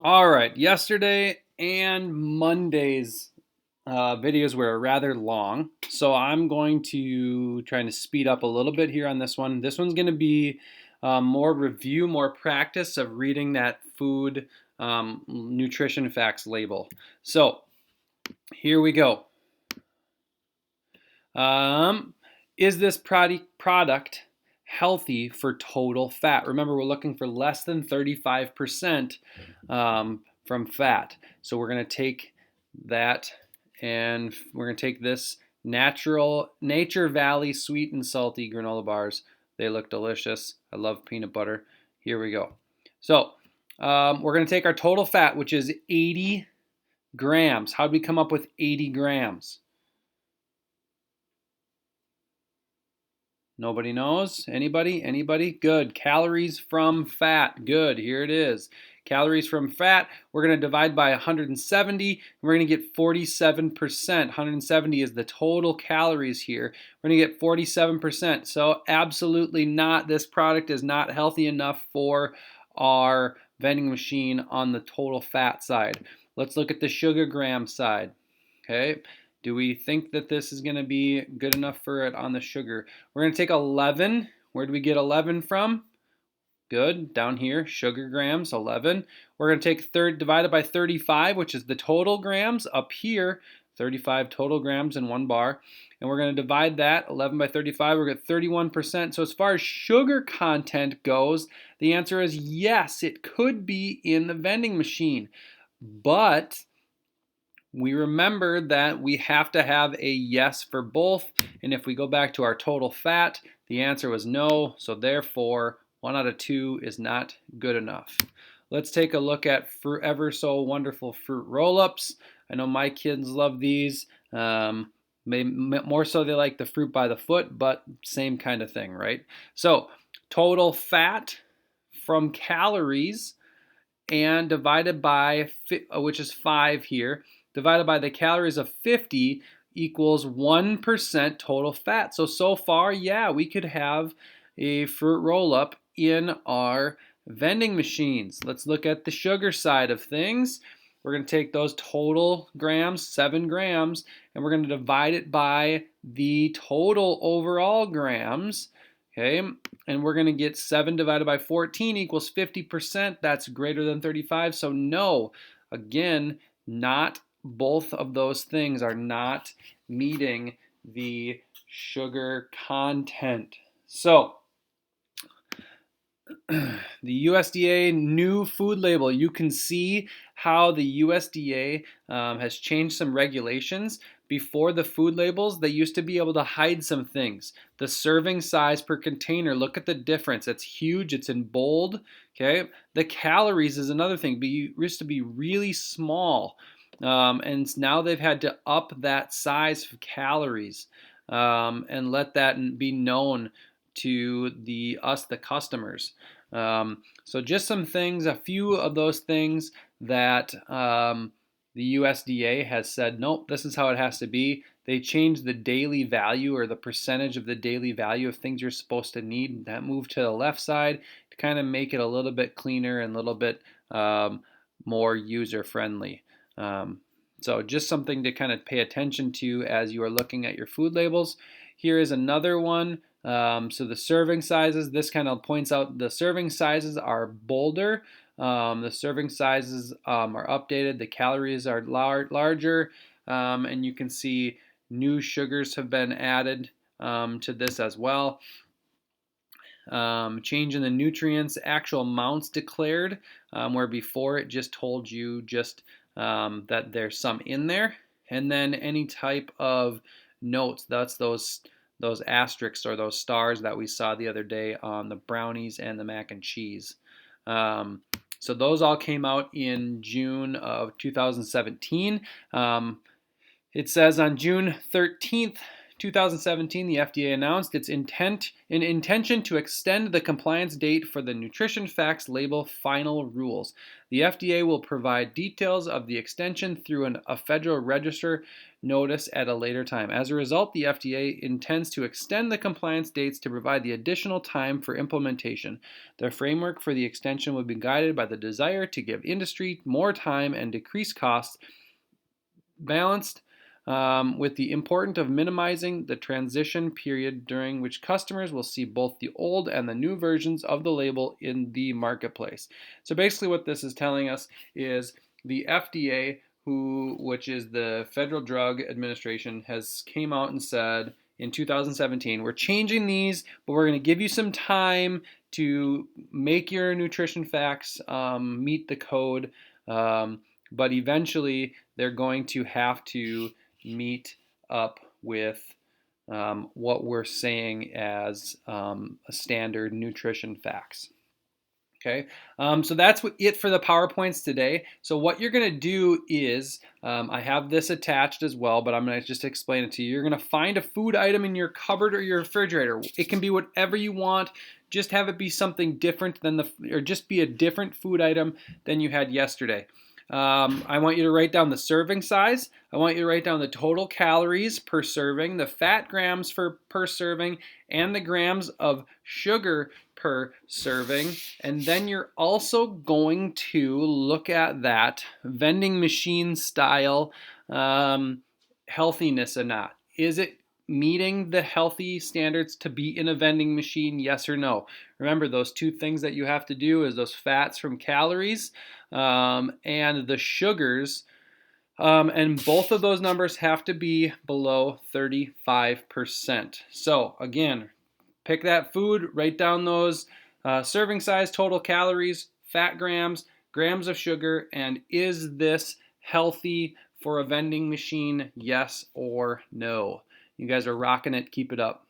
All right, yesterday and Monday's videos were rather long, so I'm going to try to speed up a little bit here on this one. This one's going to be more review, more practice of reading that food nutrition facts label. So here we go. Um, is this product healthy for total fat? Remember, we're looking for less than 35% from fat. So we're going to take that and we're going to take this Nature Valley sweet and salty granola bars. They look delicious. I love peanut butter. Here we go. So we're going to take our total fat, which is 80 grams. How did we come up with 80 grams? Nobody knows? Anybody? Anybody? Good. Calories from fat. Good. Here it is. Calories from fat, we're going to divide by 170. We're going to get 47%. 170 is the total calories here. We're going to get 47%. So absolutely not. This product is not healthy enough for our vending machine on the total fat side. Let's look at the sugar gram side. Okay. Do we think that this is going to be good enough for it on the sugar? We're going to take 11. Where do we get 11 from? Good. Down here, sugar grams, 11. We're going to take third divided by 35, which is the total grams. Up here, 35 total grams in one bar. And we're going to divide that, 11 by 35, we're going to get 31%. So as far as sugar content goes, the answer is yes, it could be in the vending machine. But we remember that we have to have a yes for both. And if we go back to our total fat, the answer was no. So therefore, 1 out of 2 is not good enough. Let's take a look at Ever So Wonderful fruit roll-ups. I know my kids love these. More so they like the fruit by the foot, but same kind of thing, right? So total fat from calories and divided by, which is 5 here, divided by the calories of 50 equals 1% total fat. So far, yeah, we could have a fruit roll-up in our vending machines. Let's look at the sugar side of things. We're going to take those total grams, 7 grams, and we're going to divide it by the total overall grams. Okay, and we're going to get 7 divided by 14 equals 50%. That's greater than 35. So no, again, not both of those things are not meeting the sugar content. So the USDA new food label, you can see how the USDA has changed some regulations. Before the food labels, they used to be able to hide some things. The serving size per container, look at the difference. It's huge, it's in bold. Okay, the calories is another thing. It used to be really small, and now they've had to up that size of calories and let that be known to the customers. So just some things, a few of those things that the USDA has said, nope, this is how it has to be. They changed the daily value or the percentage of the daily value of things you're supposed to need. That moved to the left side to kind of make it a little bit cleaner and a little bit more user friendly. So just something to kind of pay attention to as you are looking at your food labels. Here is another one. So the serving sizes, this kind of points out the serving sizes are bolder. The serving sizes are updated. The calories are larger. And you can see new sugars have been added to this as well. Change in the nutrients, actual amounts declared, where before it just told you just that there's some in there. And then any type of notes, that's those asterisks or those stars that we saw the other day on the brownies and the mac and cheese. So those all came out in June of 2017. It says on June 13th, 2017, the FDA announced its intention to extend the compliance date for the Nutrition Facts label final rules. The FDA will provide details of the extension through a Federal Register notice at a later time. As a result, the FDA intends to extend the compliance dates to provide the additional time for implementation. The framework for the extension will be guided by the desire to give industry more time and decrease costs, balanced with the importance of minimizing the transition period during which customers will see both the old and the new versions of the label in the marketplace. So basically what this is telling us is the FDA, which is the Federal Drug Administration, has came out and said in 2017, we're changing these, but we're going to give you some time to make your nutrition facts meet the code, but eventually they're going to have to meet up with what we're saying as a standard nutrition facts. Okay, so that's it for the PowerPoints today. So what you're going to do is, I have this attached as well, but I'm going to just explain it to you. You're going to find a food item in your cupboard or your refrigerator. It can be whatever you want. Just have it be something different or just be a different food item than you had yesterday. I want you to write down the serving size. I want you to write down the total calories per serving, the fat grams per serving, and the grams of sugar per serving. And then you're also going to look at that vending machine style healthiness or not. Is it meeting the healthy standards to be in a vending machine, yes or no? Remember, those two things that you have to do is those fats from calories and the sugars, and both of those numbers have to be below 35%. So again, pick that food, write down those serving size, total calories, fat grams, grams of sugar, and is this healthy for a vending machine, yes or no? You guys are rocking it. Keep it up.